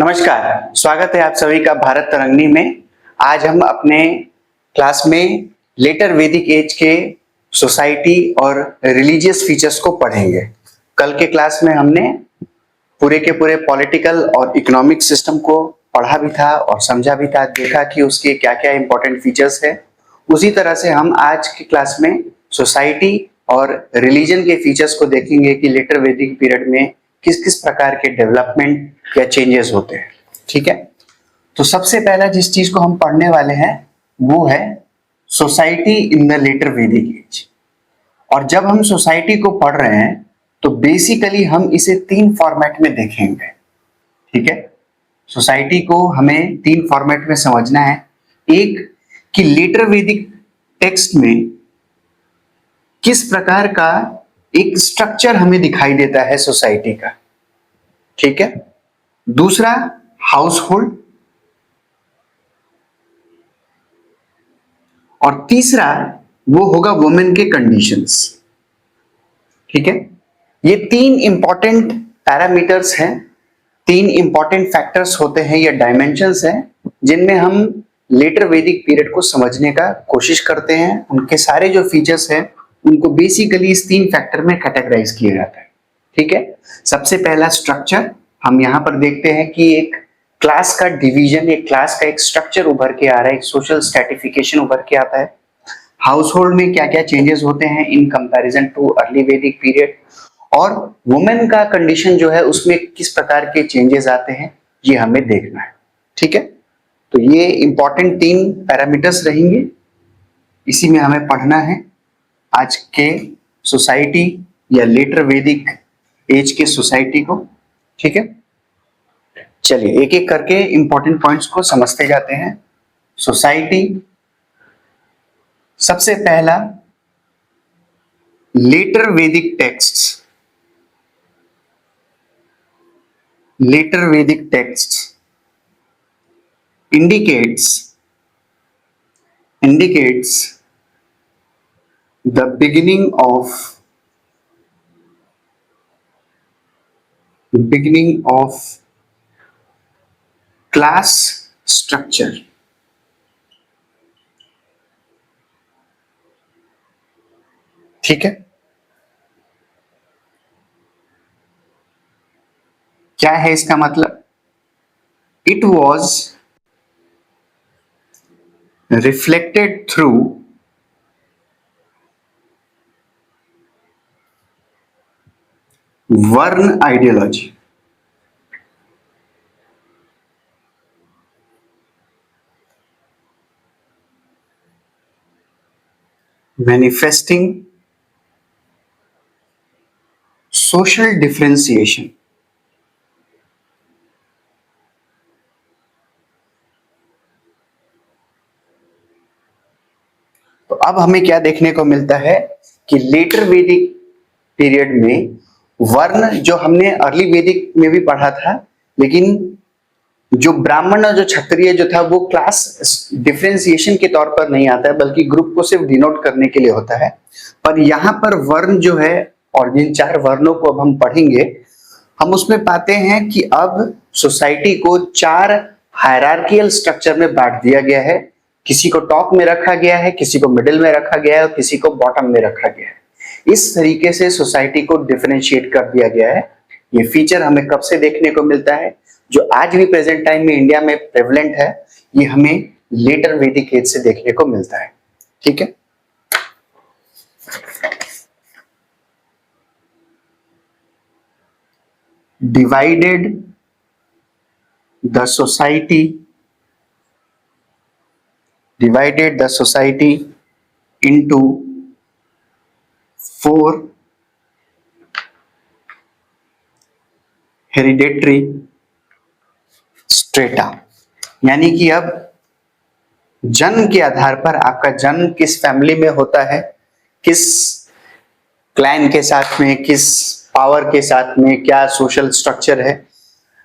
नमस्कार, स्वागत है आप सभी का भारत तरंगिणी में। आज हम अपने क्लास में लेटर वैदिक एज के सोसाइटी और रिलीजियस फीचर्स को पढ़ेंगे। कल के क्लास में हमने पूरे के पूरे पॉलिटिकल और इकोनॉमिक सिस्टम को पढ़ा भी था और समझा भी था, देखा कि उसके क्या क्या इंपॉर्टेंट फीचर्स है। उसी तरह से हम आज की क्लास में सोसाइटी और रिलीजन के फीचर्स को देखेंगे कि लेटर वैदिक पीरियड में किस किस प्रकार के डेवलपमेंट या चेंजेस होते हैं। ठीक है, तो सबसे पहला जिस चीज को हम पढ़ने वाले हैं वो है society in the later Vedic as. और जब हम सोसाइटी को पढ़ रहे हैं तो बेसिकली हम इसे तीन फॉर्मेट में देखेंगे। ठीक है, सोसाइटी को हमें तीन फॉर्मेट में समझना है। एक कि लेटर वैदिक टेक्स्ट में किस प्रकार का एक स्ट्रक्चर हमें दिखाई देता है सोसाइटी का। ठीक है, दूसरा हाउस होल्ड, और तीसरा वो होगा वुमेन के कंडीशंस। ठीक है, ये तीन इंपॉर्टेंट पैरामीटर्स हैं, तीन इंपॉर्टेंट फैक्टर्स होते हैं या डायमेंशंस हैं जिनमें हम लेटर वैदिक पीरियड को समझने का कोशिश करते हैं। उनके सारे जो फीचर्स हैं उनको बेसिकली इस तीन फैक्टर में कैटेगराइज किया जाता है। ठीक है, सबसे पहला स्ट्रक्चर हम यहां पर देखते हैं कि एक क्लास का डिवीजन, एक क्लास का एक स्ट्रक्चर उभर के आ रहा है, एक सोशल स्ट्रेटिफिकेशन उभर के आता है। हाउस होल्ड में क्या क्या चेंजेस होते हैं इन कंपैरिजन टू अर्ली वैदिक पीरियड, और वुमेन का कंडीशन जो है उसमें किस प्रकार के चेंजेस आते हैं, ये हमें देखना है। ठीक है, तो ये इंपॉर्टेंट तीन पैरामीटर्स रहेंगे, इसी में हमें पढ़ना है आज के सोसाइटी या लेटर वैदिक एज के सोसाइटी को। ठीक है, चलिए एक एक करके इंपॉर्टेंट पॉइंट्स को समझते जाते हैं। सोसाइटी, सबसे पहला लेटर वैदिक टेक्स्ट्स। लेटर वैदिक texts indicates the beginning of class structure। ठीक है, क्या है इसका मतलब? इट वॉज रिफ्लेक्टेड थ्रू वर्ण आइडियोलॉजी। Manifesting social differentiation. तो अब हमें क्या देखने को मिलता है कि लेटर वैदिक पीरियड में वर्ण, जो हमने अर्ली वैदिक में भी पढ़ा था, लेकिन जो ब्राह्मण और जो क्षत्रिय जो था वो क्लास डिफरेंशिएशन के तौर पर नहीं आता है, बल्कि ग्रुप को सिर्फ डिनोट करने के लिए होता है। पर यहाँ पर वर्ण जो है, और जिन चार वर्णों को अब हम पढ़ेंगे, हम उसमें पाते हैं कि अब सोसाइटी को चार हायरार्कियल स्ट्रक्चर में बांट दिया गया है। किसी को टॉप में रखा गया है, किसी को मिडिल में रखा गया है और किसी को बॉटम में रखा गया है। इस तरीके से सोसाइटी को डिफरेंशिएट कर दिया गया है। ये फीचर हमें कब से देखने को मिलता है? जो आज भी प्रेजेंट टाइम में इंडिया में प्रेवलेंट है, ये हमें लेटर वैदिक एज से देखने को मिलता है। ठीक है, divided the society into four hereditary strata। यानी कि अब जन्म के आधार पर, आपका जन्म किस फैमिली में होता है, किस क्लैन के साथ में, किस पावर के साथ में, क्या सोशल स्ट्रक्चर है,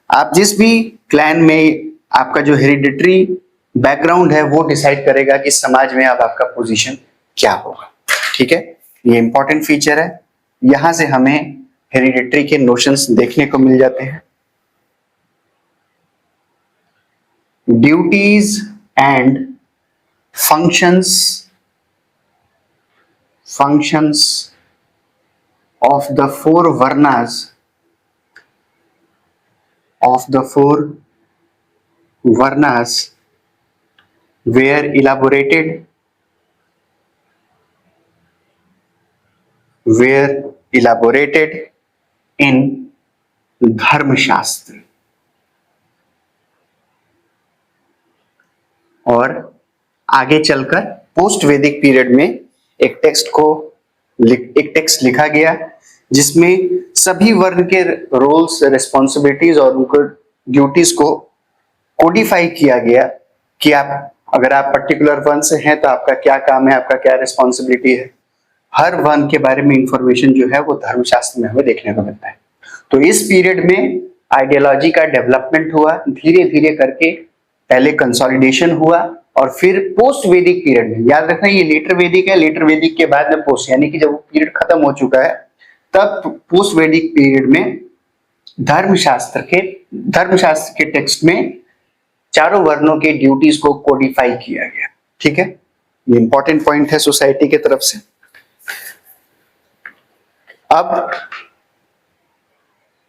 आप जिस भी क्लैन में, आपका जो हेरिडिटरी बैकग्राउंड है वो डिसाइड करेगा कि समाज में अब आपका पोजीशन क्या होगा। ठीक है, ये इंपॉर्टेंट फीचर है। यहां से हमें हेरिडिटरी के नोशंस देखने को मिल जाते हैं। duties and functions of the four varnas were elaborated in धर्मशास्त्र। और आगे चलकर पोस्ट वैदिक पीरियड में एक टेक्स्ट लिखा गया जिसमें सभी वर्ण के रोल्स, रिस्पॉन्सिबिलिटीज और उनको ड्यूटीज को कोडिफाई किया गया कि अगर आप पर्टिकुलर वन से हैं तो आपका क्या काम है, आपका क्या रिस्पॉन्सिबिलिटी है। हर वन के बारे में इंफॉर्मेशन जो है वो धर्मशास्त्र में हमें देखने को मिलता है। तो इस पीरियड में आइडियोलॉजी का डेवलपमेंट हुआ, धीरे धीरे करके पहले कंसोलिडेशन हुआ और फिर पोस्ट वैदिक पीरियड में, याद रखना ये लेटर वैदिक है, लेटर वैदिक के बाद में पोस्ट, यानी कि जब वो पीरियड खत्म हो चुका है तब पोस्ट वैदिक पीरियड में धर्मशास्त्र के टेक्स्ट में चारों वर्णों के ड्यूटीज को कोडिफाई किया गया। ठीक है, ये इंपॉर्टेंट पॉइंट है सोसाइटी की तरफ से। अब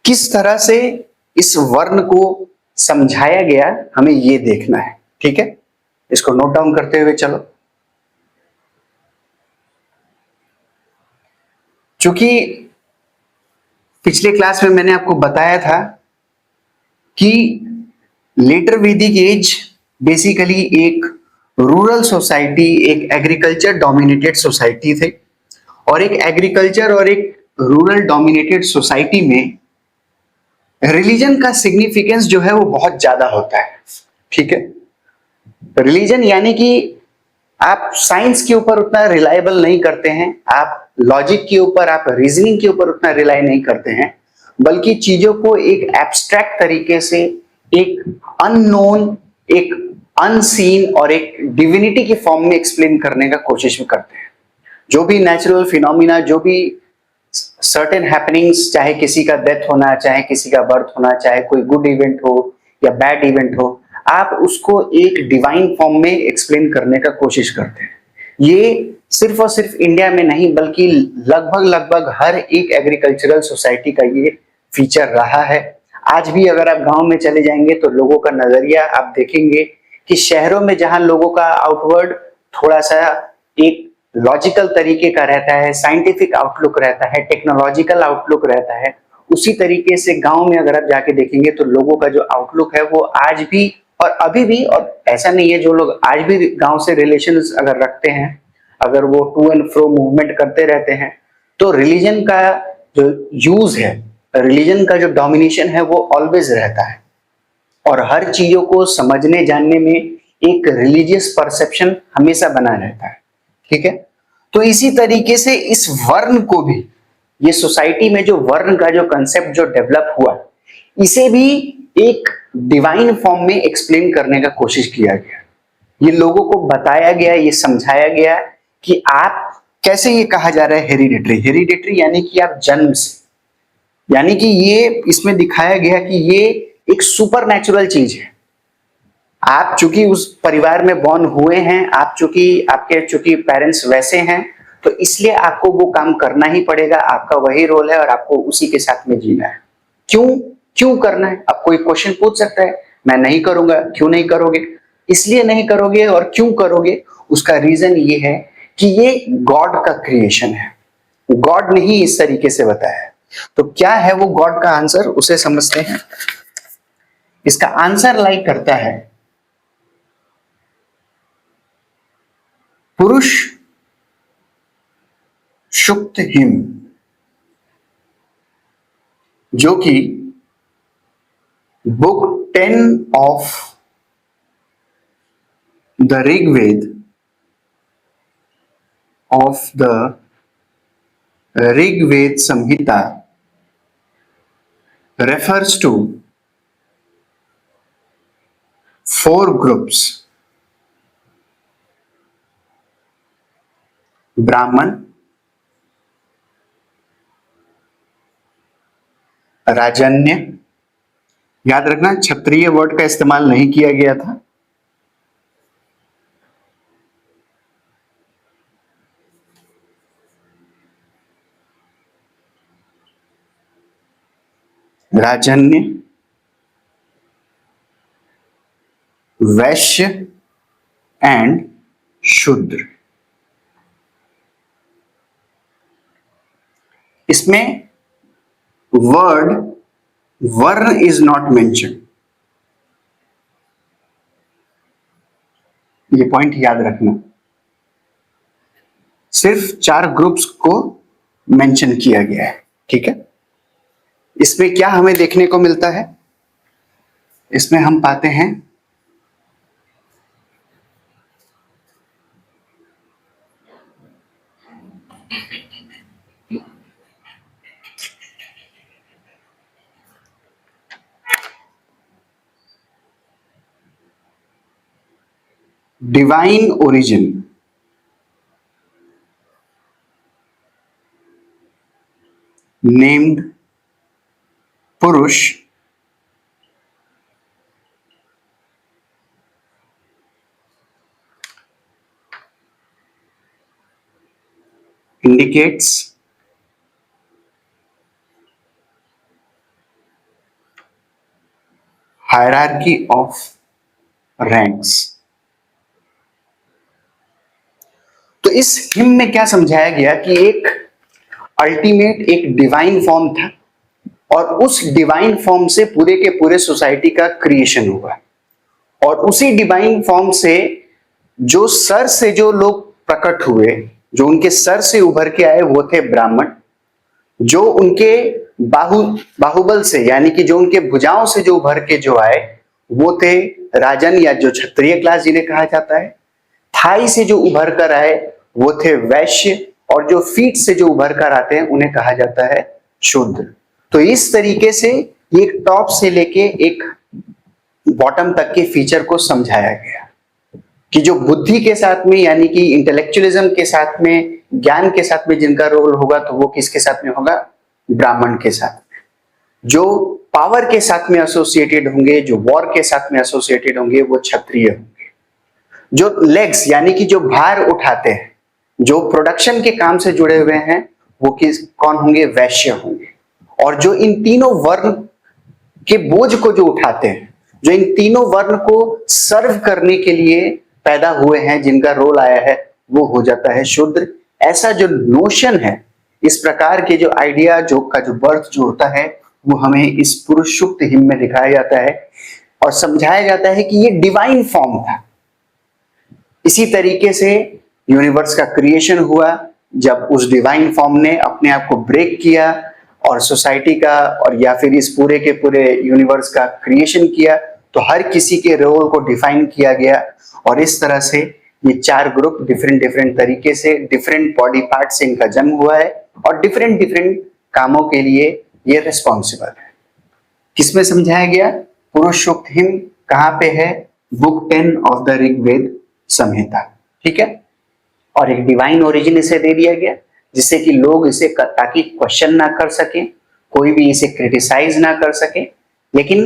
किस तरह से इस वर्ण को समझाया गया हमें ये देखना है। ठीक है, इसको नोट डाउन करते हुए चलो। चूंकि पिछले क्लास में मैंने आपको बताया था कि लेटर वैदिक एज बेसिकली एक रूरल सोसाइटी, एक एग्रीकल्चर डोमिनेटेड सोसाइटी थे और एक एग्रीकल्चर और एक रूरल डोमिनेटेड सोसाइटी में रिलीजन का सिग्निफिकेंस जो है वो बहुत ज्यादा होता है। ठीक है, रिलीजन यानी कि आप साइंस के ऊपर उतना रिलायबल नहीं करते हैं, आप लॉजिक के ऊपर, आप रीजनिंग के ऊपर उतना रिलाई नहीं करते हैं, बल्कि चीजों को एक एब्स्ट्रैक्ट तरीके से, एक अननोन, एक अनसीन और एक डिविनिटी की फॉर्म में एक्सप्लेन करने का कोशिश भी करते हैं। जो भी नेचुरल फिनोमिना, जो भी सर्टेन हैपनिंग्स, चाहे किसी का डेथ होना, चाहे किसी का बर्थ होना, चाहे कोई गुड इवेंट हो या बैड इवेंट हो, आप उसको एक डिवाइन फॉर्म में एक्सप्लेन करने का कोशिश करते हैं। ये सिर्फ और सिर्फ इंडिया में नहीं बल्कि लगभग हर एक एग्रीकल्चरल सोसाइटी का ये फीचर रहा है। आज भी अगर आप गांव में चले जाएंगे तो लोगों का नजरिया आप देखेंगे कि शहरों में जहां लोगों का आउटवर्ड थोड़ा सा एक लॉजिकल तरीके का रहता है, साइंटिफिक आउटलुक रहता है, टेक्नोलॉजिकल आउटलुक रहता है, उसी तरीके से गांव में अगर आप जाके देखेंगे तो लोगों का जो आउटलुक है वो आज भी और अभी भी, और ऐसा नहीं है जो लोग आज भी गांव से रिलेशंस अगर रखते हैं, अगर वो टू एंड फ्रो मूवमेंट करते रहते हैं, तो रिलीजन का जो यूज है, रिलीजन का जो डोमिनेशन है वो ऑलवेज रहता है और हर चीजों को समझने जानने में एक रिलीजियस परसेप्शन हमेशा बना रहता है। ठीक है, तो इसी तरीके से इस वर्ण को भी, ये सोसाइटी में जो वर्ण का जो कंसेप्ट जो डेवलप हुआ, इसे भी एक डिवाइन फॉर्म में एक्सप्लेन करने का कोशिश किया गया। ये लोगों को बताया गया, ये समझाया गया कि आप कैसे, ये कहा जा रहा है हेरिडिटरी यानी कि आप जन्म से, यानी कि ये इसमें दिखाया गया कि ये एक सुपर नेचुरल चीज है। आप चूंकि उस परिवार में बॉर्न हुए हैं, आप चूंकि पेरेंट्स वैसे हैं, तो इसलिए आपको वो काम करना ही पड़ेगा, आपका वही रोल है और आपको उसी के साथ में जीना है। क्यों करना है? अब कोई क्वेश्चन पूछ सकता है, मैं नहीं करूंगा, क्यों नहीं करोगे? इसलिए नहीं करोगे और क्यों करोगे, उसका रीजन ये है कि ये गॉड का क्रिएशन है, गॉड ने ही इस तरीके से बताया है। तो क्या है वो गॉड का आंसर, उसे समझते हैं। इसका आंसर लाइक करता है पुरुष शुक्त हिम, जो कि book 10 of the Rigveda Samhita refers to 4 groups: ब्राह्मण, राजन्य, याद रखना क्षत्रिय वर्ड का इस्तेमाल नहीं किया गया था, राजन्य, वैश्य एंड शूद्र। इसमें वर्ड वर्ण इज नॉट मेंशन, ये पॉइंट याद रखना। सिर्फ 4 ग्रुप्स को मेंशन किया गया है, ठीक है। इसमें क्या हमें देखने को मिलता है? इसमें हम पाते हैं डिवाइन ओरिजिन, नेम्ड पुरुष, indicates hierarchy of ranks। तो इस हिम में क्या समझाया गया कि एक अल्टीमेट एक डिवाइन फॉर्म था और उस डिवाइन फॉर्म से पूरे के पूरे सोसाइटी का क्रिएशन हुआ, और उसी डिवाइन फॉर्म से जो सर से जो लोग प्रकट हुए, जो उनके सर से उभर के आए वो थे ब्राह्मण, जो उनके बाहुबल से यानी कि जो उनके भुजाओं से जो उभर के जो आए वो थे राजन या जो क्षत्रिय क्लास जिन्हें कहा जाता है। थाई से जो उभर कर आए वो थे वैश्य, और जो फीट से जो उभर कर आते हैं उन्हें कहा जाता है शूद्र। तो इस तरीके से एक टॉप से लेके एक बॉटम तक के फीचर को समझाया गया कि जो बुद्धि के साथ में यानी कि इंटेलेक्चुअलिज्म के साथ में, ज्ञान के साथ में जिनका रोल होगा तो वो किसके साथ में होगा? ब्राह्मण के साथ में। जो पावर के साथ में एसोसिएटेड होंगे, जो वॉर के साथ में एसोसिएटेड होंगे वो क्षत्रिय होंगे। जो लेग्स यानी कि जो भार उठाते हैं, जो प्रोडक्शन के काम से जुड़े हुए हैं वो कौन होंगे? वैश्य होंगे। और जो इन तीनों वर्ण के बोझ को जो उठाते हैं, जो इन तीनों वर्ण को सर्व करने के लिए पैदा हुए हैं, जिनका रोल आया है वो हो जाता है शूद्र। ऐसा जो नोशन है, इस प्रकार के जो आइडिया जो का जो बर्थ जो होता है वो हमें इस पुरुष सुक्त हिम में दिखाया जाता है और समझाया जाता है कि ये डिवाइन फॉर्म था। इसी तरीके से यूनिवर्स का क्रिएशन हुआ जब उस डिवाइन फॉर्म ने अपने आप को ब्रेक किया और सोसाइटी का और या फिर इस पूरे के पूरे यूनिवर्स का क्रिएशन किया, तो हर किसी के रोल को डिफाइन किया गया और इस तरह से ये 4 ग्रुप डिफरेंट डिफरेंट तरीके से डिफरेंट बॉडी पार्ट से इनका जन्म हुआ है और डिफरेंट डिफरेंट कामों के लिए ये रिस्पॉन्सिबल है। किसमें समझाया गया? पुरुष सुक्त हिम कहां पे है? बुक 10 ऑफ द ऋग्वेद संहिता, ठीक है। और एक डिवाइन ओरिजिन इसे दे दिया गया जिससे कि लोग इसे ताकि क्वेश्चन ना कर सके, कोई भी इसे क्रिटिसाइज ना कर सके। लेकिन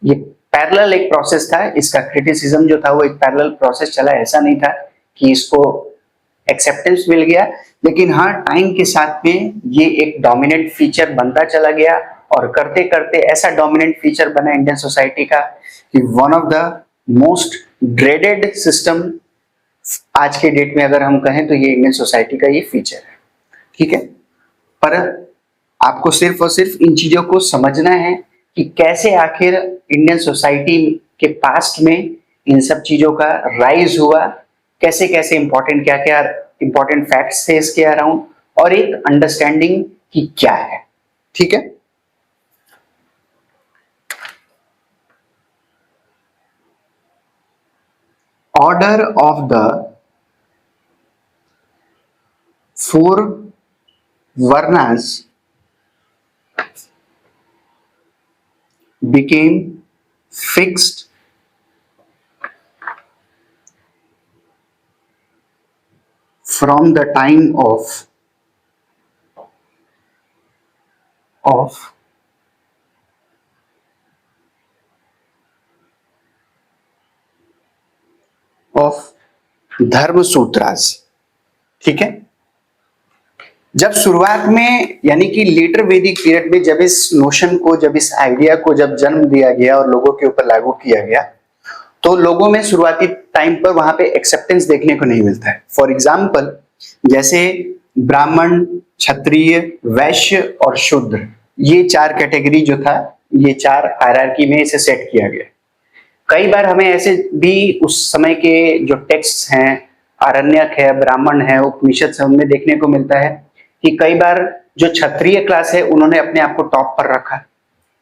ये पैरेलल एक प्रोसेस था, इसका क्रिटिसिज्म जो था वो एक पैरेलल प्रोसेस चला। ऐसा नहीं था कि इसको एक्सेप्टेंस मिल गया, लेकिन हाँ टाइम के साथ में ये एक डोमिनेंट फीचर बनता चला गया और करते करते ऐसा डोमिनेंट फीचर बना इंडियन सोसाइटी का कि one of the most dreaded system आज के डेट में अगर हम कहें तो ये इंडियन सोसाइटी का ये फीचर है, ठीक है। पर आपको सिर्फ और सिर्फ इन चीजों को समझना है कि कैसे आखिर इंडियन सोसाइटी के पास्ट में इन सब चीजों का राइज हुआ, कैसे कैसे इंपॉर्टेंट क्या क्या इंपॉर्टेंट फैक्ट्स थे इसके अराउंड, और एक अंडरस्टैंडिंग कि क्या है, ठीक है। Order of the 4 varnas became fixed from the time of धर्म सूत्रास, ठीक है। जब शुरुआत में यानी कि लेटर वैदिक पीरियड में जब इस नोशन को, जब इस आइडिया को जब जन्म दिया गया और लोगों के ऊपर लागू किया गया, तो लोगों में शुरुआती टाइम पर वहां पे एक्सेप्टेंस देखने को नहीं मिलता है। फॉर एग्जाम्पल, जैसे ब्राह्मण, क्षत्रिय, वैश्य और शूद्र, ये चार कैटेगरी जो था, ये चार हायरार्की में इसे सेट किया गया। कई बार हमें ऐसे भी उस समय के जो टेक्स्ट हैं, आरण्यक है, ब्राह्मण है, उपनिषद से, उनमें देखने को मिलता है कि कई बार जो क्षत्रिय क्लास है उन्होंने अपने आप को टॉप पर रखा।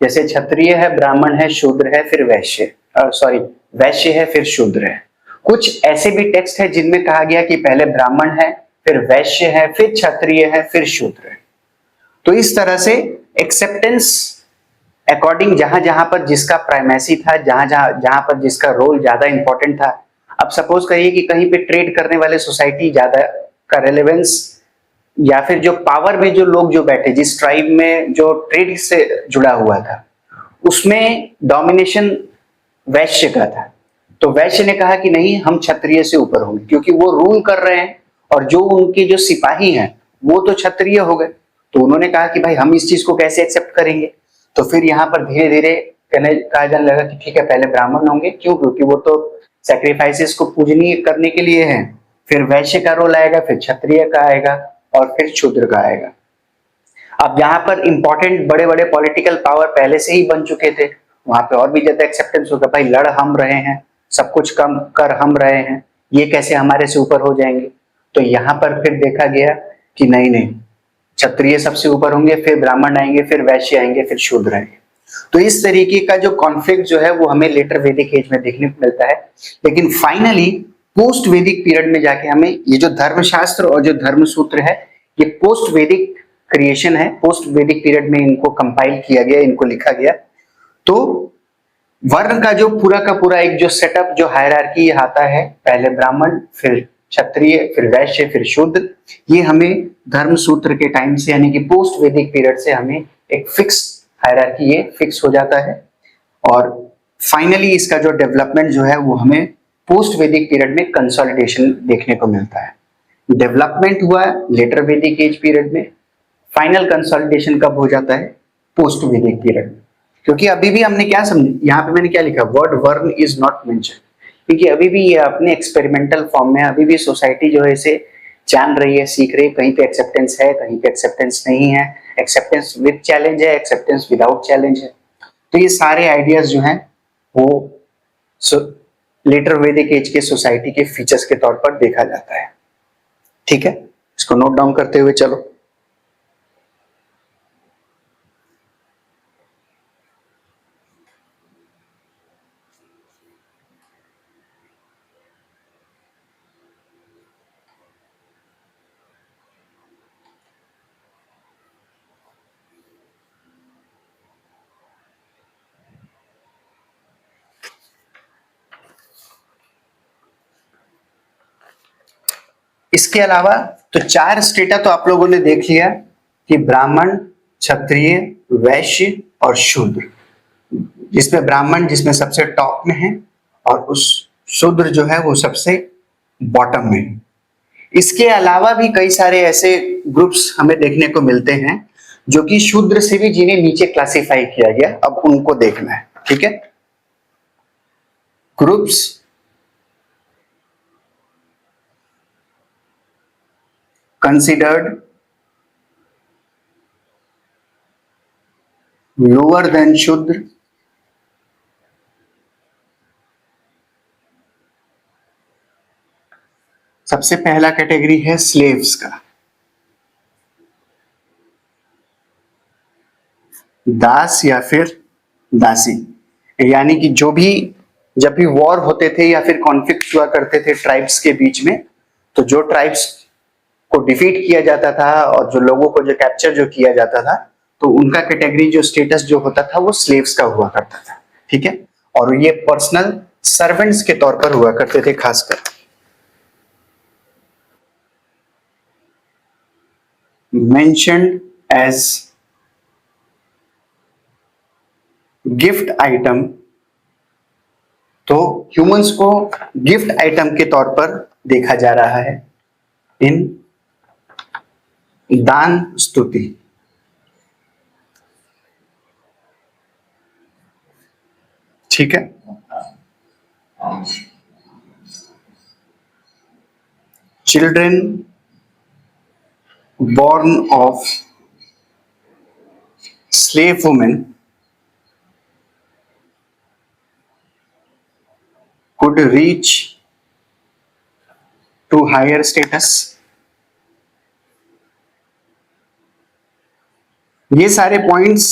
जैसे क्षत्रिय है, ब्राह्मण है, शूद्र है, फिर वैश्य, सॉरी वैश्य है, फिर शूद्र है। कुछ ऐसे भी टेक्स्ट है जिनमें कहा गया कि पहले ब्राह्मण है, फिर वैश्य है, फिर क्षत्रिय है, फिर शूद्र है। तो इस तरह से एक्सेप्टेंस अकॉर्डिंग जहां जहां पर जिसका प्राइमेसी था, जहां जहां जहां पर जिसका रोल ज्यादा इंपॉर्टेंट था। अब सपोज करिए कि कहीं पे ट्रेड करने वाले सोसाइटी ज्यादा का रेलेवेंस, या फिर जो पावर में जो लोग जो बैठे, जिस ट्राइब में जो ट्रेड से जुड़ा हुआ था, उसमें डोमिनेशन वैश्य का था। तो वैश्य ने कहा कि नहीं, हम क्षत्रिय से ऊपर होंगे, क्योंकि वो रूल कर रहे हैं और जो उनके जो सिपाही हैं वो तो क्षत्रिय हो गए। तो उन्होंने कहा कि भाई हम इस चीज को कैसे एक्सेप्ट करेंगे। तो फिर यहाँ पर धीरे धीरे कहा जाने लगा कि ठीक है, पहले ब्राह्मण होंगे, क्यों, क्योंकि वो तो सैक्रिफाइसेस को पूजनीय करने के लिए हैं। फिर वैश्य का रोल आएगा, फिर क्षत्रिय का आएगा और फिर शूद्र का आएगा। अब यहाँ पर इंपॉर्टेंट बड़े बड़े पॉलिटिकल पावर पहले से ही बन चुके थे, वहां पे और भी ज्यादा एक्सेप्टेंस होगा, भाई लड़ हम रहे हैं, सब कुछ कम कर हम रहे हैं, ये कैसे हमारे से ऊपर हो जाएंगे। तो यहाँ पर फिर देखा गया कि नहीं नहीं, क्षत्रिय सबसे ऊपर होंगे, फिर ब्राह्मण आएंगे, फिर वैश्य आएंगे, फिर शूद्र आएंगे। तो इस तरीके का जो कॉन्फ्लिक्ट जो है वो हमें लेटर वैदिक एज में देखने को मिलता है। लेकिन फाइनली पोस्ट वैदिक पीरियड में जाके हमें ये जो धर्मशास्त्र और जो धर्म सूत्र है, ये पोस्ट वैदिक क्रिएशन है, पोस्ट वैदिक पीरियड में इनको कंपाइल किया गया, इनको लिखा गया। तो वर्ण का जो पूरा का पूरा एक जो सेटअप, जो हायरार्की आता है, पहले ब्राह्मण, फिर क्षत्रिय, फिर वैश्य, फिर शूद्र, ये हमें धर्म सूत्र के टाइम से यानी कि पोस्ट वैदिक पीरियड से हमें एक फिक्स हायरार्की ये फिक्स हो जाता है। और फाइनली इसका जो डेवलपमेंट जो है वो हमें पोस्ट वैदिक पीरियड में कंसोलिडेशन देखने को मिलता है। डेवलपमेंट हुआ लेटर वैदिक एज पीरियड में, फाइनल कंसोलिडेशन कब हो जाता है, पोस्ट वैदिक पीरियड में। क्योंकि अभी भी हमने क्या समझ, यहाँ पे मैंने क्या लिखा, वर्ड वर्ण इज नॉट मेंशन, क्योंकि अभी भी ये अपने एक्सपेरिमेंटल फॉर्म में, अभी भी सोसाइटी जो है इसे जान रही है, सीख रही है, कहीं पे एक्सेप्टेंस है, कहीं पे एक्सेप्टेंस नहीं है, एक्सेप्टेंस विद चैलेंज है, एक्सेप्टेंस विदाउट चैलेंज है। तो ये सारे आइडियाज जो हैं वो लेटर वैदिक एज के सोसाइटी के फीचर्स के तौर पर देखा जाता है। ठीक है, इसको नोट डाउन करते हुए चलो। इसके अलावा तो चार स्टेटा तो आप लोगों ने देख लिया कि ब्राह्मण, क्षत्रिय, वैश्य और शूद्र, जिसमें ब्राह्मण जिसमें सबसे टॉप में है और उस शूद्र जो है वो सबसे बॉटम में है। इसके अलावा भी कई सारे ऐसे ग्रुप्स हमें देखने को मिलते हैं जो कि शूद्र से भी जिन्हें नीचे क्लासिफाई किया गया, अब उनको देखना है। ठीक है, ग्रुप्स considered lower than शूद्र, सबसे पहला कैटेगरी है स्लेव्स का, दास या फिर दासी। यानी कि जो भी जब भी वॉर होते थे या फिर कॉन्फ्लिक्ट हुआ करते थे ट्राइब्स के बीच में, तो जो ट्राइब्स को डिफीट किया जाता था और जो लोगों को जो कैप्चर जो किया जाता था, तो उनका कैटेगरी जो स्टेटस जो होता था वो स्लेव्स का हुआ करता था। ठीक है, और ये पर्सनल सर्वेंट्स के तौर पर हुआ करते थे खासकर। मेंशन्ड एज गिफ्ट आइटम, तो ह्यूमंस को गिफ्ट आइटम के तौर पर देखा जा रहा है इन दान स्तुति। ठीक है, children born of slave women could reach to higher status। ये सारे पॉइंट्स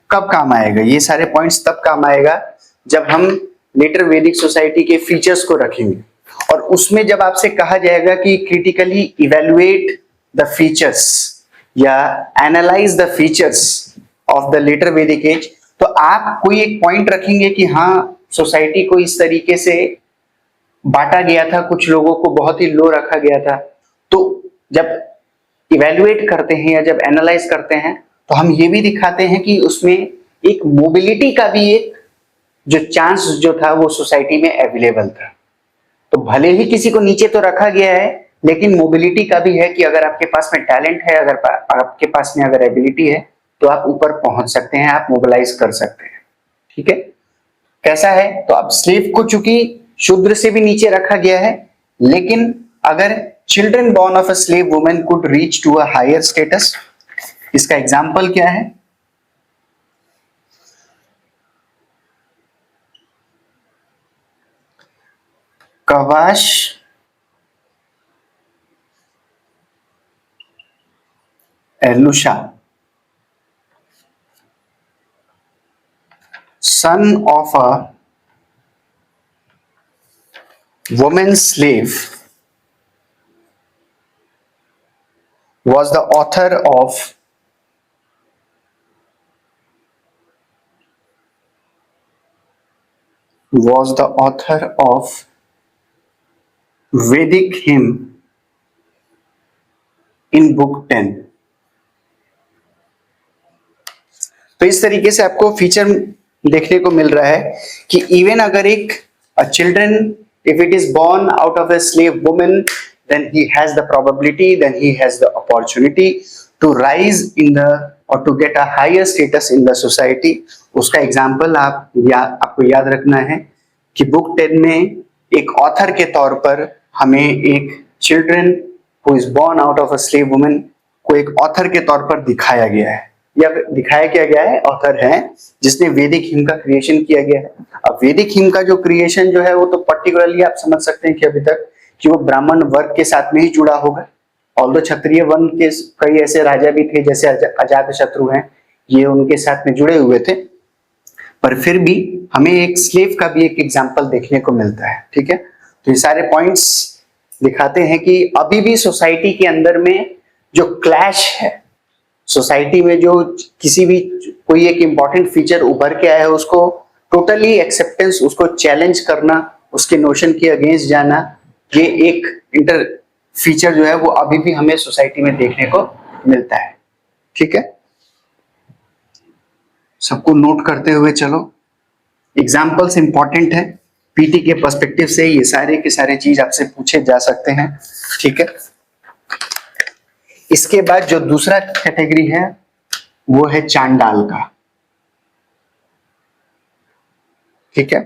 कब काम आएगा? ये सारे पॉइंट्स तब काम आएगा जब हम लेटर वैदिक सोसाइटी के फीचर्स को रखेंगे, और उसमें जब आपसे कहा जाएगा कि क्रिटिकली इवेलुएट द फीचर्स या analyse the features of the later Vedic age, तो आप कोई एक पॉइंट रखेंगे कि हाँ सोसाइटी को इस तरीके से बांटा गया था, कुछ लोगों को बहुत ही लो रखा गया था। तो जब इवेलुएट करते हैं या जब एनालाइज करते हैं तो हम ये भी दिखाते हैं कि उसमें एक मोबिलिटी का भी एक जो चांस जो था वो सोसाइटी में अवेलेबल था। तो भले ही किसी को नीचे तो रखा गया है, लेकिन मोबिलिटी का भी है कि अगर आपके पास में टैलेंट है, अगर आपके पास में अगर एबिलिटी है तो आप ऊपर पहुंच सकते हैं, आप मोबिलाइज कर सकते हैं। ठीक है, कैसा है? तो अब स्लेव को चूंकि शूद्र से भी नीचे रखा गया है, लेकिन अगर children born of a slave women could reach to a higher status, इसका एग्जाम्पल क्या है? कवाश एलुशा, son of a woman slave, was the author of Vedic hymn in book 10। तो इस तरीके से आपको फीचर देखने को मिल रहा है कि इवन अगर एक children if it is born out of a slave woman, then he has the probability, then he has the opportunity to rise in the or to get a higher status in the society। उसका example आपको याद रखना है कि book 10 में एक author के तौर पर हमें एक children who is born out of a slave woman को एक ऑथर के तौर पर दिखाया गया है, या दिखाया क्या गया है, ऑथर है जिसने वैदिक हिम का क्रिएशन किया गया है। अब वैदिक हिम का जो क्रिएशन जो है वो तो पर्टिकुलरली आप समझ सकते हैं कि अभी तक कि वो ब्राह्मण वर्ग के साथ में ही जुड़ा होगा। ऑल्दो क्षत्रिय वर्ण के कई ऐसे राजा भी थे जैसे अजातशत्रु हैं, ये उनके साथ में जुड़े हुए थे, पर फिर भी हमें एक स्लेव का भी एक एग्जाम्पल देखने को मिलता है। ठीक है, तो ये सारे पॉइंट्स दिखाते हैं कि अभी भी सोसाइटी के अंदर में जो क्लैश है, सोसाइटी में जो किसी भी कोई एक इंपॉर्टेंट फीचर उभर के आया है उसको टोटली एक्सेप्टेंस, उसको चैलेंज करना, उसके नोशन के अगेंस्ट जाना, ये एक इंटर फीचर जो है वो अभी भी हमें सोसाइटी में देखने को मिलता है। ठीक है, सबको नोट करते हुए चलो, एग्जाम्पल्स इंपॉर्टेंट है, पीटी के पर्सपेक्टिव से ये सारे के सारे चीज आपसे पूछे जा सकते हैं। ठीक है, इसके बाद जो दूसरा कैटेगरी है वो है चांडाल का। ठीक है,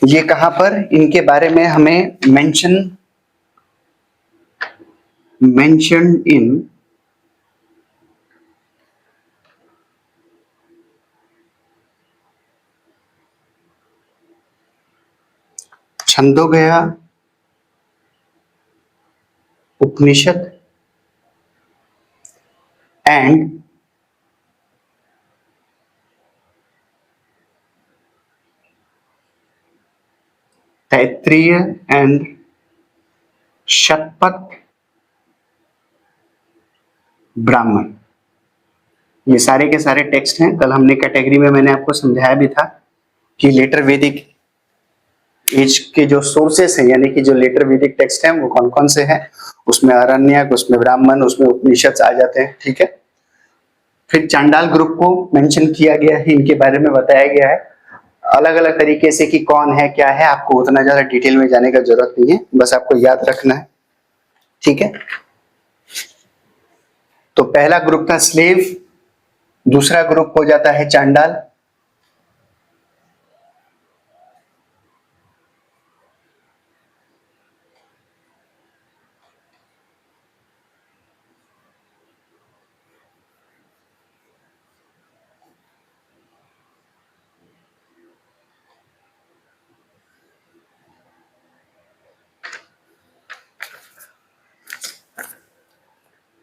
ये कहां पर इनके बारे में हमें mention in Chandogya Upanishad and Taittiriya and Shatapatha Brahmana, ये सारे के सारे टेक्स्ट हैं। कल हमने कैटेगरी में मैंने आपको समझाया भी था कि लेटर वैदिक एज के जो सोर्सेस हैं, यानी कि जो लेटर वैदिक टेक्स्ट हैं वो कौन कौन से हैं, उसमें आरण्यक, उसमें ब्राह्मण, उसमें उपनिषद आ जाते हैं। ठीक है, फिर चांडाल ग्रुप को मेंशन किया गया है, इनके बारे में बताया गया है अलग अलग तरीके से कि कौन है क्या है, आपको उतना ज्यादा डिटेल में जाने का जरूरत नहीं है, बस आपको याद रखना है। ठीक है। तो पहला ग्रुप था स्लेव, दूसरा ग्रुप हो जाता है चांडाल,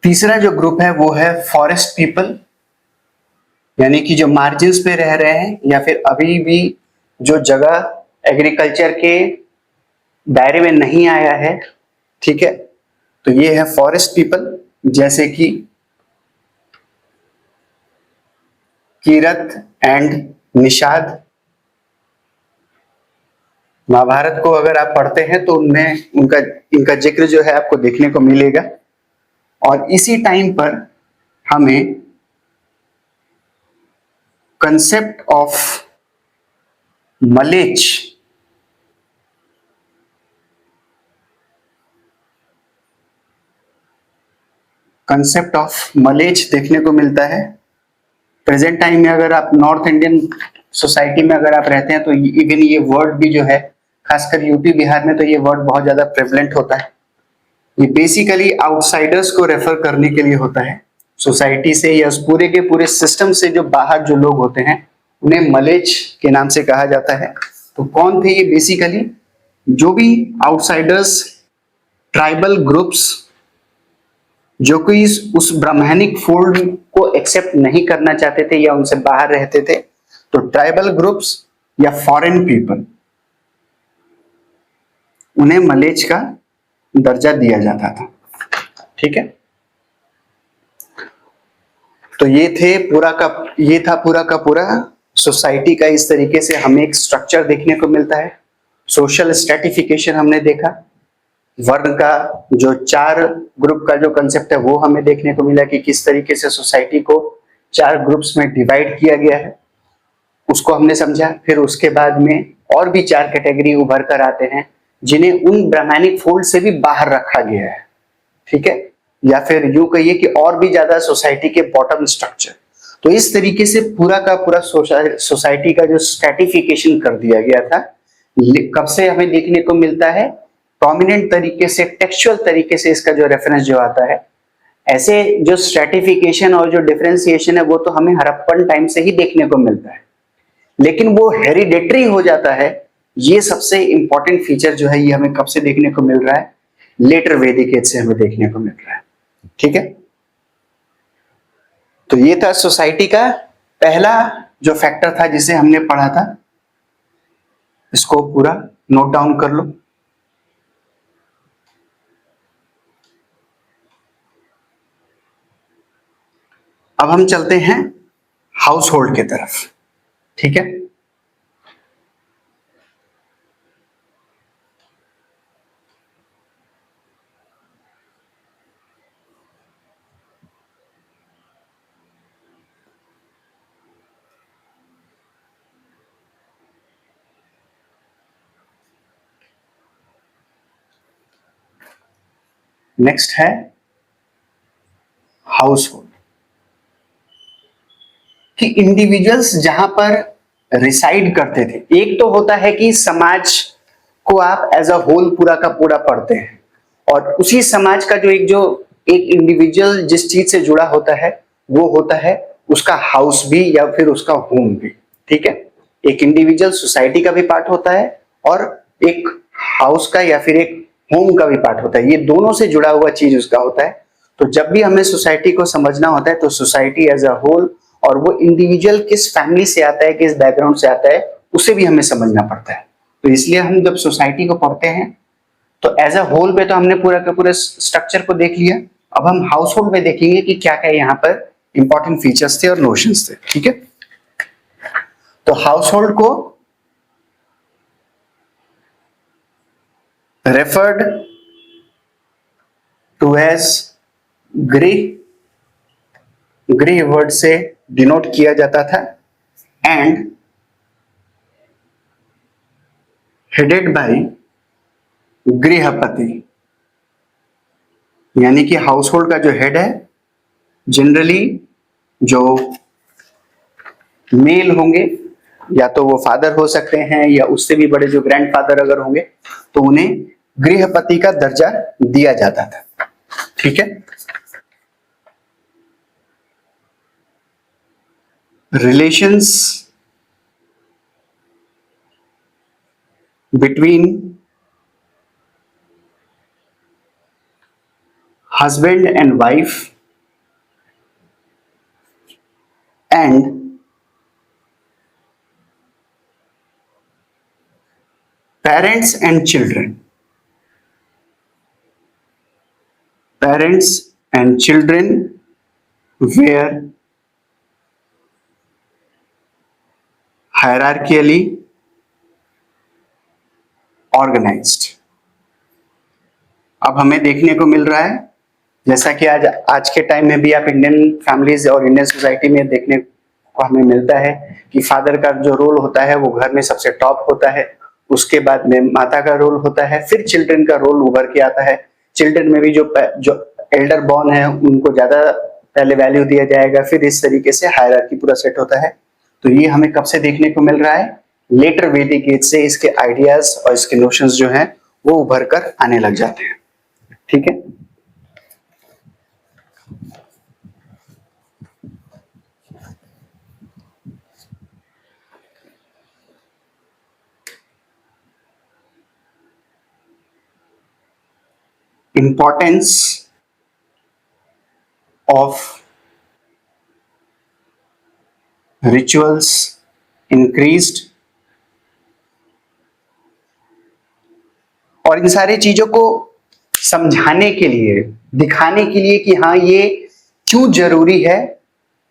तीसरा जो ग्रुप है वो है फॉरेस्ट पीपल, यानी कि जो मार्जिन्स पे रह रहे हैं या फिर अभी भी जो जगह एग्रीकल्चर के दायरे में नहीं आया है, ठीक है। तो ये है फॉरेस्ट पीपल, जैसे कि कीरत एंड निषाद। महाभारत को अगर आप पढ़ते हैं तो उनमें उनका इनका जिक्र जो है आपको देखने को मिलेगा। और इसी टाइम पर हमें कंसेप्ट ऑफ मलेच देखने को मिलता है। प्रेजेंट टाइम में अगर आप नॉर्थ इंडियन सोसाइटी में अगर आप रहते हैं तो इवन ये वर्ड भी जो है, खासकर यूपी बिहार में तो ये वर्ड बहुत ज्यादा प्रेवलेंट होता है। ये बेसिकली आउटसाइडर्स को रेफर करने के लिए होता है। सोसाइटी से या उस पूरे के पूरे सिस्टम से जो बाहर जो लोग होते हैं उन्हें मलेच के नाम से कहा जाता है। तो कौन थे ये? बेसिकली जो भी आउटसाइडर्स, ट्राइबल ग्रुप्स जो कि उस ब्राह्मणिक फोल्ड को एक्सेप्ट नहीं करना चाहते थे या उनसे बाहर रहते थे, तो ट्राइबल ग्रुप्स या फॉरेन पीपल, उन्हें मलेच का दर्जा दिया जाता था। ठीक है। तो ये था पूरा का पूरा सोसाइटी का। इस तरीके से हमें एक स्ट्रक्चर देखने को मिलता है। सोशल स्ट्रेटिफिकेशन हमने देखा, वर्ण का जो 4 ग्रुप का जो कंसेप्ट है वो हमें देखने को मिला कि किस तरीके से सोसाइटी को 4 ग्रुप्स में डिवाइड किया गया है, उसको हमने समझा। फिर उसके बाद में और भी 4 कैटेगरी उभर कर आते हैं जिन्हें उन ब्राह्मणिक फोल्ड से भी बाहर रखा गया है। ठीक है, या फिर यूं कहिए कि और भी ज्यादा सोसाइटी के बॉटम स्ट्रक्चर। तो इस तरीके से पूरा का पूरा सोसाइटी का जो स्ट्रेटिफिकेशन कर दिया गया था। कब से हमें देखने को मिलता है? प्रोमिनेंट तरीके से, टेक्सचुअल तरीके से इसका जो रेफरेंस जो आता है। ऐसे जो स्ट्रेटिफिकेशन और जो डिफरेंशिएशन है वो तो हमें हड़प्पन टाइम से ही देखने को मिलता है, लेकिन वो हेरिडेटरी हो जाता है। ये सबसे इंपॉर्टेंट फीचर जो है ये हमें कब से देखने को मिल रहा है? लेटर वैदिक एज से हमें देखने को मिल रहा है। ठीक है। तो ये था सोसाइटी का पहला जो फैक्टर था जिसे हमने पढ़ा था। इसको पूरा नोट डाउन कर लो। अब हम चलते हैं हाउस होल्ड की तरफ। ठीक है। नेक्स्ट है हाउस होल्ड, कि इंडिविजुअल्स जहां पर रिसाइड करते थे। एक तो होता है कि समाज को आप एज अ होल पूरा का पूरा पढ़ते हैं, और उसी समाज का जो एक इंडिविजुअल जिस चीज से जुड़ा होता है वो होता है उसका हाउस भी या फिर उसका होम भी। ठीक है। एक इंडिविजुअल सोसाइटी का भी पार्ट होता है और एक हाउस का या फिर एक होम का भी पार्ट होता है। ये दोनों से जुड़ा हुआ चीज उसका होता है। तो जब भी हमें सोसाइटी को समझना होता है तो सोसाइटी एज अ होल और वो इंडिविजुअल किस फैमिली से आता है, किस बैकग्राउंड से आता है, उसे भी हमें समझना पड़ता है। तो इसलिए हम जब सोसाइटी को पढ़ते हैं तो एज अ होल पे तो हमने पूरा का पूरा स्ट्रक्चर को देख लिया। अब हम हाउस होल्ड में देखेंगे कि क्या क्या यहाँ पर इंपॉर्टेंट फीचर्स थे और नोशंस थे। ठीक है। तो हाउस होल्ड को रेफर्ड टू एज गृह वर्ड से डिनोट किया जाता था, एंड हेडेड बाय गृहपति। यानी कि हाउस होल्ड का जो हेड है जनरली जो मेल होंगे, या तो वो फादर हो सकते हैं या उससे भी बड़े जो ग्रैंडफादर अगर होंगे, तो उन्हें गृहपति का दर्जा दिया जाता था। ठीक है। Relations between husband and wife and parents and children. Parents and children were hierarchically organized. अब हमें देखने को मिल रहा है, जैसा कि आज के टाइम में भी आप इंडियन फैमिलीज और इंडियन सोसाइटी में देखने को हमें मिलता है कि फादर का जो रोल होता है वो घर में सबसे टॉप होता है, उसके बाद में माता का रोल होता है, फिर चिल्ड्रन का रोल उभर के आता है। चिल्ड्रन में भी जो एल्डर बॉर्न है उनको ज्यादा पहले वैल्यू दिया जाएगा, फिर इस तरीके से हायरार्की पूरा सेट होता है। तो ये हमें कब से देखने को मिल रहा है? लेटर वैदिक एज से इसके आइडियाज और इसके नोशंस जो हैं वो उभर कर आने लग जाते हैं। ठीक है। Importance of rituals increased, और इन सारी चीजों को समझाने के लिए, दिखाने के लिए कि हाँ ये क्यों जरूरी है,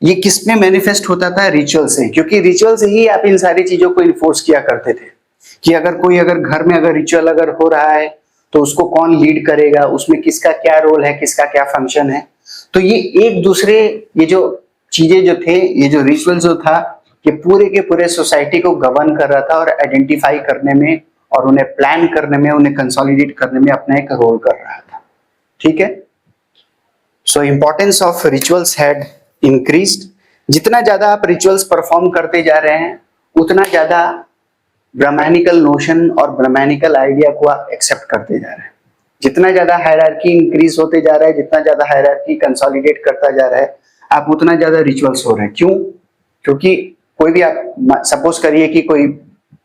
ये किस में मैनिफेस्ट होता था? रिचुअल से। क्योंकि रिचुअल से ही आप इन सारी चीजों को इन्फोर्स किया करते थे कि अगर घर में अगर रिचुअल अगर हो रहा है तो उसको कौन लीड करेगा, उसमें किसका क्या रोल है, किसका क्या फंक्शन है। तो ये एक दूसरे, ये जो चीजें जो थे, ये जो रिचुअल जो था, ये पूरे के पूरे सोसाइटी को गवर्न कर रहा था और आइडेंटिफाई करने में और उन्हें प्लान करने में, उन्हें कंसोलिडेट करने में अपना एक रोल कर रहा था। ठीक है। So importance of rituals had increased. जितना ज्यादा आप रिचुअल्स परफॉर्म करते जा रहे हैं उतना ज्यादा ब्राह्मणिकल नोशन और ब्राह्मणिकल आइडिया को आप एक्सेप्ट करते जा रहे हैं। जितना ज्यादा हायरार्की इंक्रीज होते जा रहा है, जितना ज्यादा हायरार्की कंसोलिडेट करता जा रहा है, आप उतना ज्यादा रिचुअल्स हो रहे हैं। क्यों? क्योंकि कोई भी, आप सपोज करिए कि कोई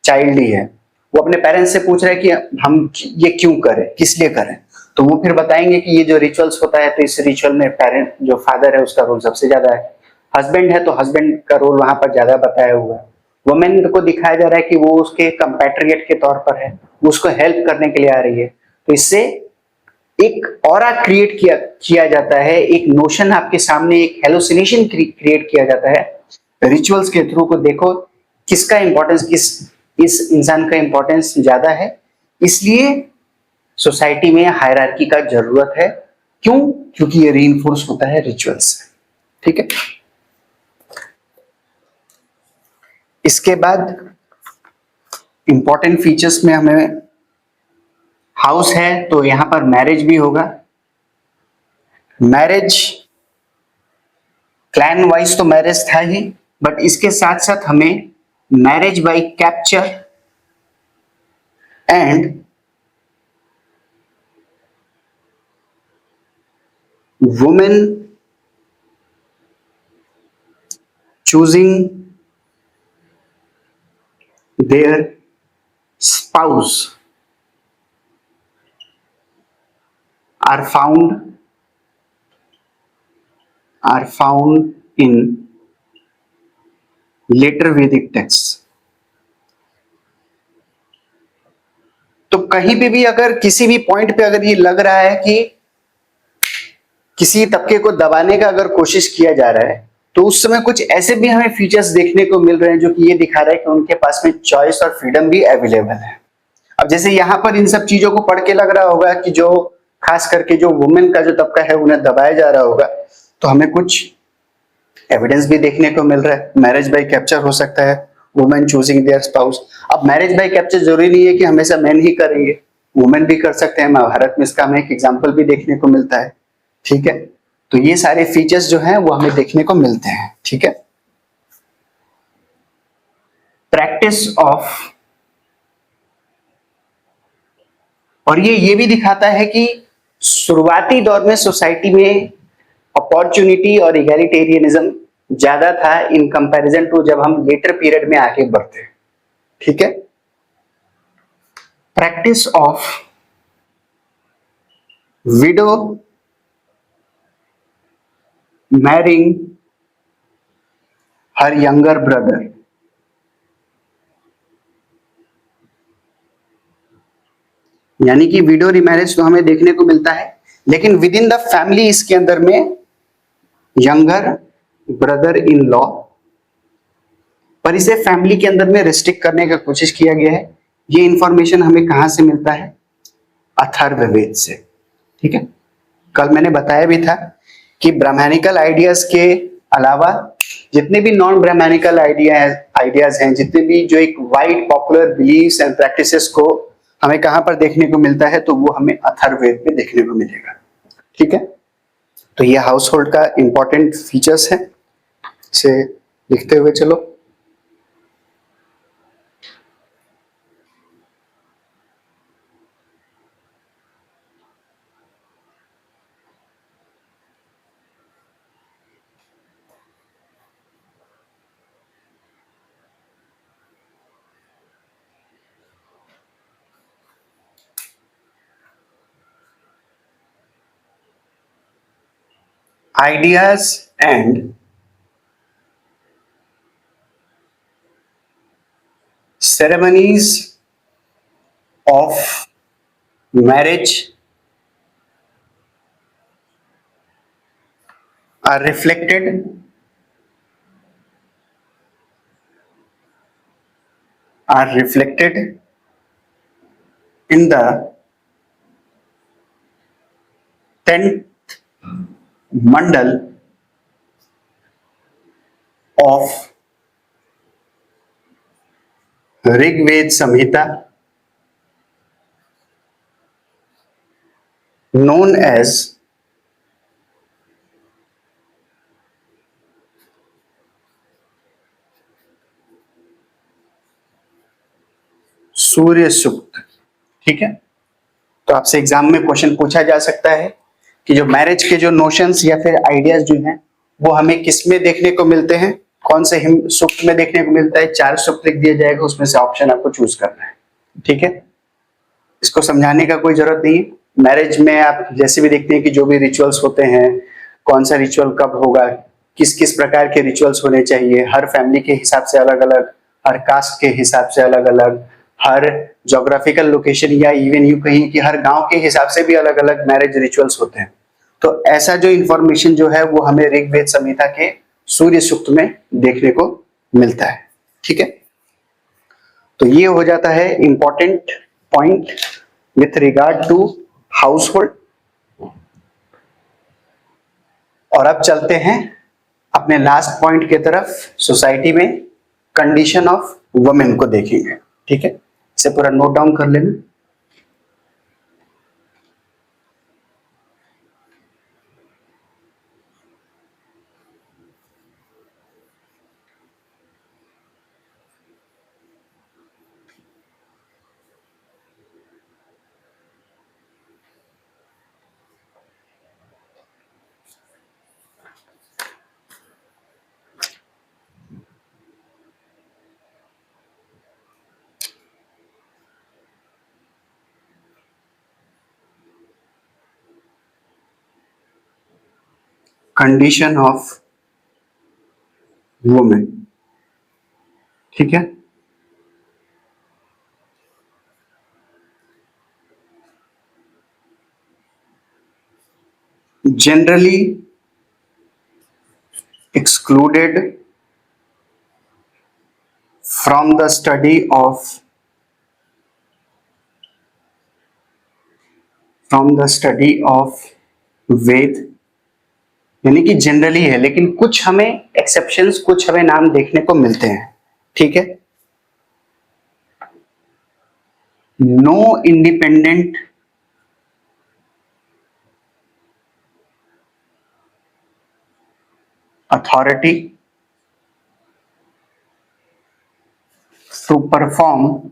चाइल्ड ही है, वो अपने पेरेंट्स से पूछ रहा है कि हम ये क्यों करें, किस लिए करें, तो वो फिर बताएंगे कि ये जो रिचुअल्स होता है तो इस रिचुअल में पेरेंट जो फादर है उसका रोल सबसे ज्यादा है, हस्बैंड है तो हस्बैंड का रोल वहां पर ज्यादा बताया हुआ है, वुमेन को दिखाया जा रहा है कि वो उसके कंपैट्रियट के तौर पर है, वो उसको हेल्प करने के लिए आ रही है। तो इससे एक ऑरा क्रिएट किया जाता है, एक नोशन आपके सामने, एक हेलुसिनेशन क्रिएट किया जाता है रिचुअल्स के थ्रू। को देखो किसका इंपॉर्टेंस, इस इंसान का इंपॉर्टेंस ज्यादा है, इसलिए सोसाइटी में हायरार्की का जरूरत है। क्यों? क्योंकि ये रीइंफोर्स होता है रिचुअल्स से। ठीक है। इसके बाद इंपॉर्टेंट फीचर्स में हमें, हाउस है तो यहां पर मैरिज भी होगा। मैरिज क्लैन वाइज तो मैरिज था ही, बट इसके साथ साथ हमें marriage by capture and women choosing their spouse are found in later Vedic texts। तो कहीं पे भी अगर किसी भी पॉइंट पे अगर ये लग रहा है कि किसी तबके को दबाने का अगर कोशिश किया जा रहा है, तो उस समय कुछ ऐसे भी हमें फीचर्स देखने को मिल रहे हैं जो कि ये दिखा रहा है कि उनके पास में चॉइस और फ्रीडम भी अवेलेबल है। अब जैसे यहाँ पर इन सब चीजों को पढ़ के लग रहा होगा कि जो खास करके जो वुमेन का जो तबका है उन्हें दबाया जा रहा होगा, तो हमें कुछ एविडेंस भी देखने को मिल रहा है। मैरिज बाय कैप्चर हो सकता है, वुमेन चूजिंग देयर स्पाउस। अब मैरिज बाय कैप्चर जरूरी नहीं है कि हमेशा मैन ही करेंगे, वुमेन भी कर सकते हैं। महाभारत में इसका हमें एक एग्जाम्पल भी देखने को मिलता है ठीक है, तो ये सारे फीचर्स जो हैं वो हमें देखने को मिलते हैं। ठीक है, प्रैक्टिस ऑफ, और ये भी दिखाता है कि शुरुआती दौर में सोसाइटी में अपॉर्चुनिटी और इगैलिटेरियनिज्म ज्यादा था इन कंपैरिजन टू जब हम लेटर पीरियड में आगे बढ़ते हैं। ठीक है, practice of window marrying her younger brother, यानी कि विडो रिमैरिज तो हमें देखने को मिलता है, लेकिन विद इन द फैमिली इसके अंदर में यंगर ब्रदर इन लॉ, पर इसे फैमिली के अंदर में रिस्ट्रिक्ट करने का कोशिश किया गया है। ये इंफॉर्मेशन हमें कहां से मिलता है? अथर्ववेद से। ठीक है, कल मैंने बताया भी था कि ब्राह्मणिकल आइडियाज के अलावा जितने भी नॉन ब्राह्मणिकल आइडियाज हैं, जितने भी जो एक wide popular believes and practices को हमें कहां पर देखने को मिलता है, तो वो हमें अथर्ववेद में देखने को मिलेगा। ठीक है, तो ये हाउस होल्ड का इंपॉर्टेंट फीचर्स है, इसे लिखते हुए चलो। Ideas and ceremonies of marriage are reflected in the 10th mandal of Rigved Samhita, known as सूर्य सूक्त। ठीक है, तो आपसे एग्जाम में क्वेश्चन पूछा जा सकता है कि जो मैरिज के जो नोशंस या फिर आइडियाज जो हैं वो हमें किस में देखने को मिलते हैं, कौन से हिम सूक्त में देखने को मिलता है। 4 सूक्त लिख दिया जाएगा, उसमें से ऑप्शन आपको चूज करना है। ठीक है, इसको समझाने का कोई जरूरत नहीं। मैरिज में आप जैसे भी देखते हैं कि जो भी रिचुअल्स होते हैं, कौन सा रिचुअल कब होगा, किस किस प्रकार के रिचुअल्स होने चाहिए, हर फैमिली के हिसाब से अलग अलग, हर कास्ट के हिसाब से अलग अलग, हर जोग्राफिकल लोकेशन या इवन यूं कहीं कि हर गांव के हिसाब से भी अलग अलग मैरिज रिचुअल्स होते हैं। तो ऐसा जो इंफॉर्मेशन जो है वो हमें ऋग्वेद संहिता के सूर्य सूक्त में देखने को मिलता है। ठीक है, तो ये हो जाता है important point with regard to household. और अब चलते हैं अपने लास्ट पॉइंट की तरफ, सोसाइटी में कंडीशन ऑफ वुमेन को देखेंगे। ठीक है, इसे पूरा नोट डाउन कर लेना। Condition of women. ठीक है, generally excluded from the study of वेद, यानी कि जनरली है, लेकिन कुछ हमें एक्सेप्शंस, कुछ हमें नाम देखने को मिलते हैं। ठीक है, no independent authority to perform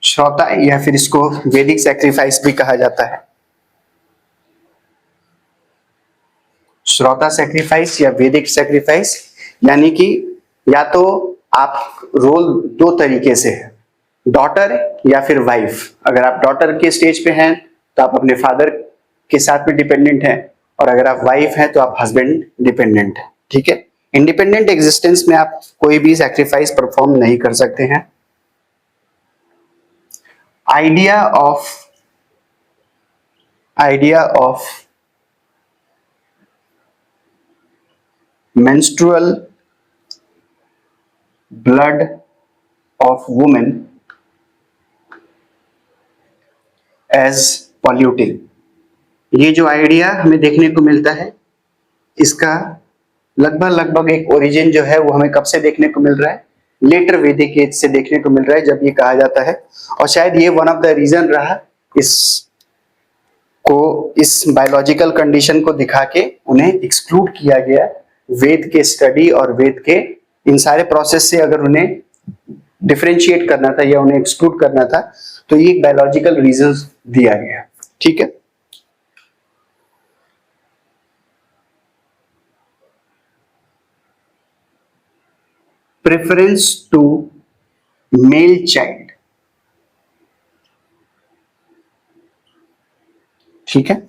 Shrauta, या फिर इसको वैदिक सैक्रिफाइस भी कहा जाता है। श्रौता सैक्रिफाइस या वैदिक सैक्रिफाइस, यानी कि या तो आप रोल दो तरीके से है, डॉटर या फिर वाइफ। अगर आप डॉटर के स्टेज पे हैं तो आप अपने फादर के साथ में डिपेंडेंट हैं, और अगर आप वाइफ हैं तो आप हस्बैंड डिपेंडेंट हैं। ठीक है, इंडिपेंडेंट एग्जिस्टेंस में आप कोई भी सैक्रिफाइस परफॉर्म नहीं कर सकते हैं। Idea of menstrual blood of women as polluting, ये जो आइडिया हमें देखने को मिलता है, इसका लगभग एक ओरिजिन जो है वो हमें कब से देखने को मिल रहा है, लेटर वैदिक एज से देखने को मिल रहा है, जब ये कहा जाता है। और शायद ये वन ऑफ द रीजन रहा इस बायोलॉजिकल कंडीशन को दिखा के उन्हें एक्सक्लूड किया गया वेद के स्टडी और वेद के इन सारे प्रोसेस से। अगर उन्हें डिफरेंशिएट करना था या उन्हें एक्सक्लूड करना था तो ये एक बायोलॉजिकल रीजन दिया गया। ठीक है, प्रेफरेंस टू मेल चाइल्ड। ठीक है,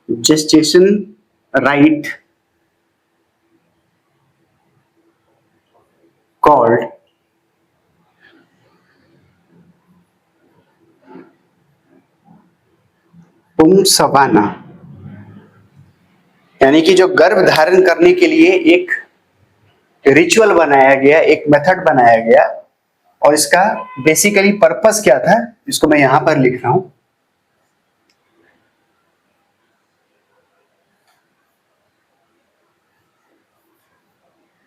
gestation right called पुंसवाना, यानी कि जो गर्भ धारण करने के लिए एक रिचुअल बनाया गया, एक मेथड बनाया गया, और इसका बेसिकली पर्पस क्या था, इसको मैं यहां पर लिख रहा हूं।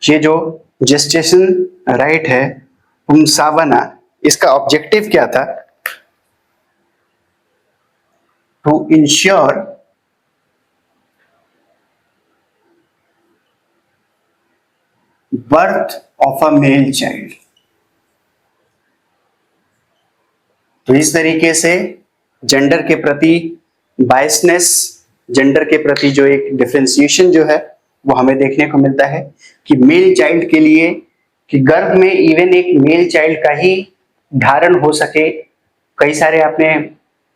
ये जो जेस्टेशन राइट है पुंसवाना, इसका ऑब्जेक्टिव क्या था, to ensure birth of a male child. तो इस तरीके से जेंडर के प्रति बायसनेस, जेंडर के प्रति जो एक डिफरेंशिएशन जो है वो हमें देखने को मिलता है कि मेल चाइल्ड के लिए, कि गर्भ में इवन एक मेल चाइल्ड का ही धारण हो सके। कई सारे आपने,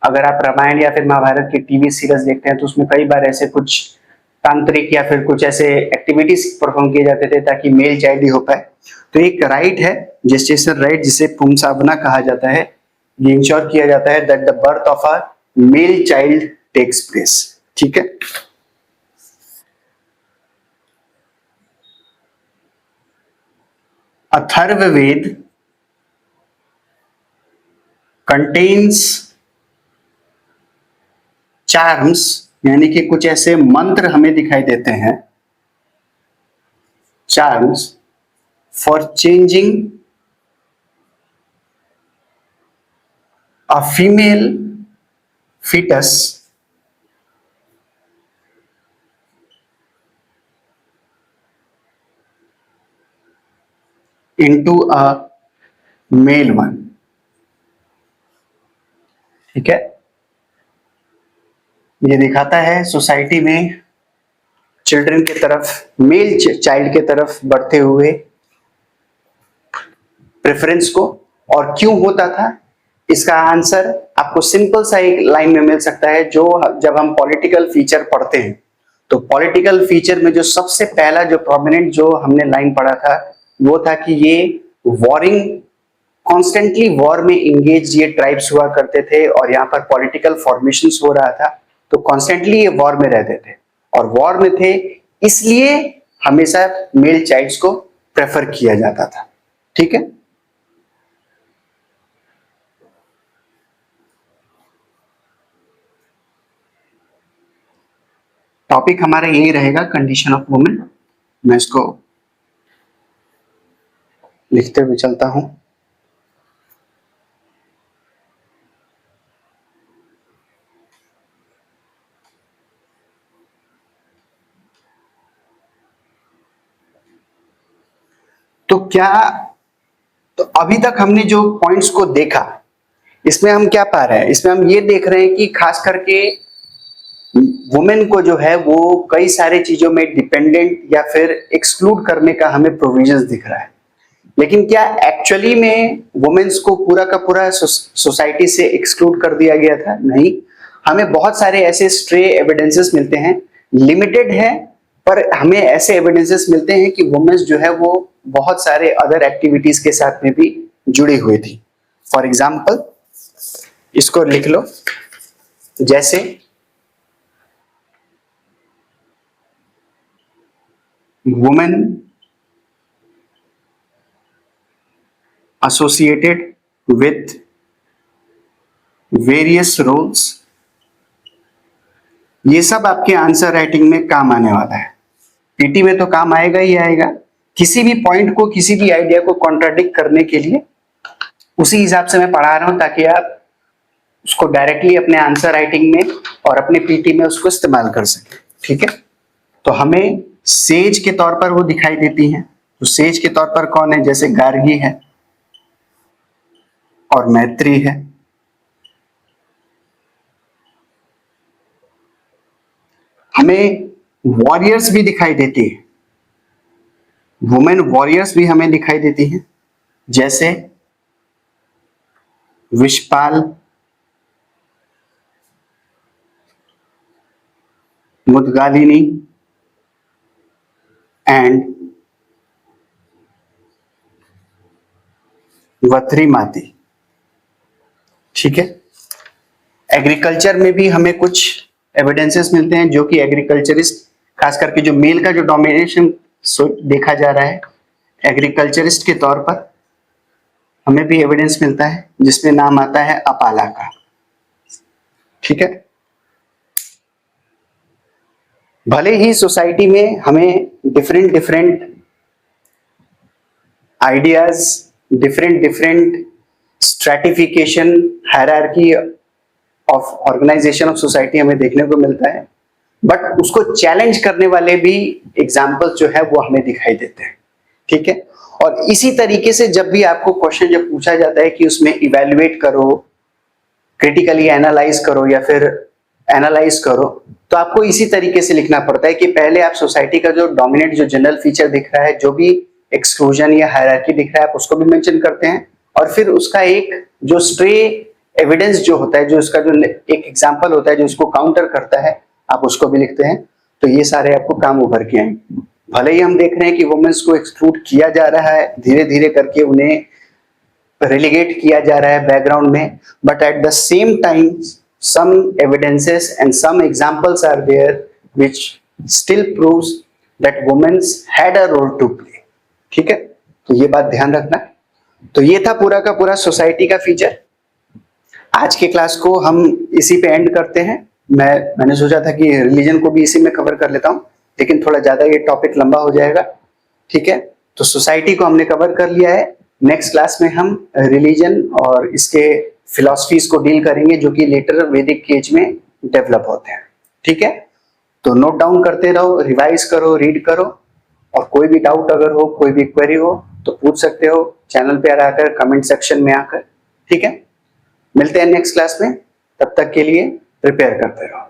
अगर आप रामायण या फिर महाभारत की टीवी सीरीज देखते हैं तो उसमें कई बार ऐसे कुछ तांत्रिक या फिर कुछ ऐसे एक्टिविटीज परफॉर्म किए जाते थे ताकि मेल चाइल्ड ही हो पाए। तो एक राइट है जेस्टेशन राइट, जिसे पुंसवाना कहा जाता है। ये इंश्योर किया जाता है that the birth of a male child takes place. ठीक है, अथर्ववेद कंटेन्स चार्म्स, यानी कि कुछ ऐसे मंत्र हमें दिखाई देते हैं, charms for changing a female fetus into a male one। ठीक है, ये दिखाता है सोसाइटी में चिल्ड्रन की तरफ, मेल चाइल्ड की तरफ बढ़ते हुए प्रेफरेंस को। और क्यों होता था, इसका आंसर आपको सिंपल सा एक लाइन में मिल सकता है। जो जब हम पॉलिटिकल फीचर पढ़ते हैं तो पॉलिटिकल फीचर में जो सबसे पहला जो प्रोमिनेंट जो हमने लाइन पढ़ा था वो था कि ये वॉरिंग, कॉन्स्टेंटली वॉर में इंगेज ये ट्राइब्स हुआ करते थे, और यहाँ पर पॉलिटिकल फॉर्मेशंस हो रहा था, तो कॉन्स्टेंटली ये वॉर में रहते थे और वॉर में थे, इसलिए हमेशा मेल चाइल्ड्स को प्रेफर किया जाता था। ठीक है, टॉपिक हमारा यही रहेगा, कंडीशन ऑफ वुमेन। मैं इसको लिखते हुए चलता हूं। तो क्या, तो अभी तक हमने जो पॉइंट्स को देखा, इसमें हम क्या पा रहे हैं, इसमें हम ये देख रहे हैं कि खास करके वुमेन को जो है वो कई सारे चीजों में डिपेंडेंट या फिर एक्सक्लूड करने का हमें प्रोविजंस दिख रहा है। लेकिन क्या एक्चुअली में वुमेन्स को पूरा का पूरा सोसाइटी से एक्सक्लूड कर दिया गया था? नहीं, हमें बहुत सारे ऐसे स्ट्रे एविडेंसेस मिलते हैं, लिमिटेड है, पर हमें ऐसे एविडेंसेस मिलते हैं कि वुमेन्स जो है वो बहुत सारे अदर एक्टिविटीज के साथ में भी जुड़ी हुई थी। फॉर एग्जाम्पल इसको लिख लो, जैसे women associated with various roles, ये सब आपके आंसर राइटिंग में काम आने वाला है। पीटी में तो काम आएगा ही आएगा, किसी भी पॉइंट को, किसी भी आइडिया को कॉन्ट्राडिक्ट करने के लिए उसी हिसाब से मैं पढ़ा रहा हूं, ताकि आप उसको डायरेक्टली अपने आंसर राइटिंग में और अपने पीटी में उसको इस्तेमाल कर सके। ठीक है, तो हमें सेज के तौर पर वो दिखाई देती हैं। तो सेज के तौर पर कौन है? जैसे गार्गी है और मैत्री है। हमें वॉरियर्स भी दिखाई देती है, वुमेन वॉरियर्स भी हमें दिखाई देती हैं, जैसे विशपाल, मुदगालिनी एंड वत्रीमाती। ठीक है, एग्रीकल्चर में भी हमें कुछ एविडेंसेस मिलते हैं, जो कि एग्रीकल्चरिस्ट, खास करके जो मेल का जो डोमिनेशन देखा जा रहा है, एग्रीकल्चरिस्ट के तौर पर हमें भी एविडेंस मिलता है, जिसमें नाम आता है अपाला का। ठीक है, भले ही सोसाइटी में हमें different different ideas, different stratification, hierarchy of organisation of society हमें देखने को मिलता है, बट उसको चैलेंज करने वाले भी एग्जाम्पल्स जो है वो हमें दिखाई देते हैं। ठीक है, और इसी तरीके से जब भी आपको क्वेश्चन जब पूछा जाता है कि उसमें इवेल्युएट करो, क्रिटिकली एनालाइज करो या फिर एनालाइज करो, तो आपको इसी तरीके से लिखना पड़ता है कि पहले आप सोसाइटी का जो डोमिनेट, जो जनरल फीचर दिख रहा है, जो भी एक्सक्लूजन या हायरार्की दिख रहा है, आप उसको भी मेंशन करते हैं, और फिर उसका एक जो स्ट्रे एविडेंस जो होता है, जो उसका जो एक एग्जांपल होता है जो उसको काउंटर करता है, आप उसको भी लिखते हैं। तो ये सारे आपको काम उभर के आएंगे। भले ही हम देख रहे हैं कि वुमेन्स को एक्सक्लूड किया जा रहा है, धीरे धीरे करके उन्हें रेलीगेट किया जा रहा है बैकग्राउंड में, but at the same time some evidences and some examples are there which still proves that women had a role to play। ठीक है, तो ये बात ध्यान रखना। तो ये था पूरा का पूरा सोसाइटी का फीचर। आज के क्लास को हम इसी पे एंड करते हैं। मैंने सोचा था कि रिलीजन को भी इसी में कवर कर लेता हूं, लेकिन थोड़ा ज्यादा ये टॉपिक लंबा हो जाएगा। ठीक है, तो सोसाइटी को हमने कवर कर लिया है। नेक्स्ट क्लास में हम रिलीजन और इसके फिलॉसफीज को डील करेंगे, जो कि लेटर वैदिक एज में डेवलप होते हैं। ठीक है, तो नोट डाउन करते रहो, रिवाइज करो, रीड करो, और कोई भी डाउट अगर हो, कोई भी क्वेरी हो तो पूछ सकते हो चैनल पे आकर, कमेंट सेक्शन में आकर। ठीक है, मिलते हैं नेक्स्ट क्लास में, तब तक के लिए प्रिपेयर करते रहो।